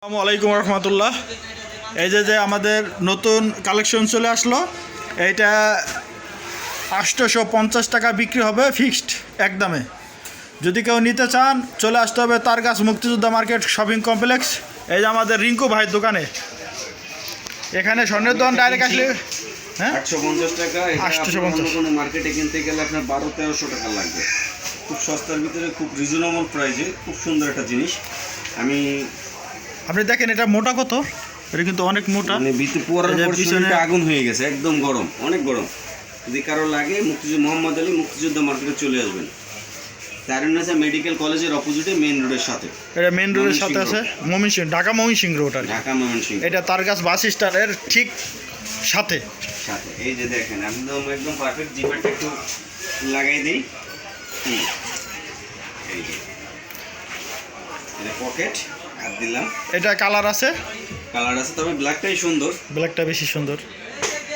আসসালামু আলাইকুম রহমতুল্লাহ। এই যে আমাদের নতুন কালেকশন চলে আসলো, এইটা 850 টাকা বিক্রি হবে ফিক্সড একদমে। যদি কেউ নিতে চান চলে আসতে হবে তারগাছ মুক্তিযোদ্ধা মার্কেট শপিং কমপ্লেক্স। এই যে আমাদের রিঙ্কু ভাইয়ের দোকানে, এখানে স্বর্ণের দোকান ডাইরেক্ট আসলে হ্যাঁ 850 টাকা। 850 কোনো মার্কেটে কিনতে গেলে আপনার 1200-1300 টাকা লাগবে। খুব সস্তার ভিতরে খুব রিজনেবল প্রাইসে খুব সুন্দর একটা জিনিস। আপনি দেখেন এটা মোটা কত, এটা কিন্তু অনেক মোটা, মানে ভিতরে পরার পর শরীরটা আগুন হয়ে গেছে, একদম গরম, অনেক গরম। যদি কারো লাগে মোহাম্মদ আলী মুক্তিযোদ্ধা মার্কেটে চলে আসবেন। তারুণ্যসা মেডিকেল কলেজের অপোজিটে মেইন রোডের সাথে। এটা মেইন রোডের সাথে আছে ময়মনসিংহ, ঢাকা ময়মনসিংহ রোড আর ঢাকা ময়মনসিংহ। এটা তারগাছ বাস স্ট্যান্ডের ঠিক সাথে। এই যে দেখেন একদম পারফেক্ট। জিপারটা একটু লাগাই দিই। এই যে এটা পকেট আর দিলাম। এটা কালার আছে, তবে ব্ল্যাকটাই সুন্দর, ব্ল্যাকটা বেশি সুন্দর।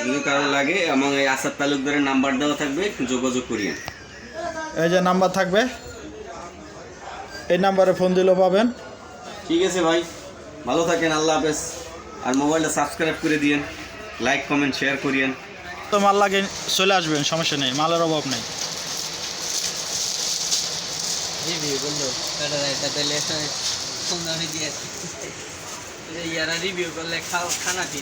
যদি কারো লাগে আমার এই আসাদ তালুকদারের নাম্বার দেওয়া থাকবে, যোগাযোগ করিয়েন। এই যে নাম্বার থাকবে, এই নাম্বারে ফোন দিলেও পাবেন। ঠিক আছে ভাই, ভালো থাকেন, আল্লাহ হাফেজ। আর মোবাইলটা সাবস্ক্রাইব করে দিয়েন, লাইক কমেন্ট শেয়ার করিয়েন। তো মাল লাগে চলে আসবেন, সমস্যা নেই, মালের অভাব নেই। রিভিউ করলো এটা তাহলে কম দামে দিয়ে ইয়ারা রিভিউ করলে খানা কি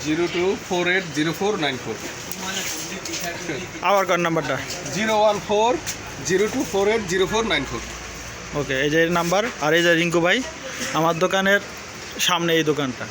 01402480494। আবার কার নাম্বারটা 01402480494। ওকে, এই যে নাম্বার। আর এই যে রিঙ্কু ভাই, আমার দোকানের সামনে এই দোকানটা।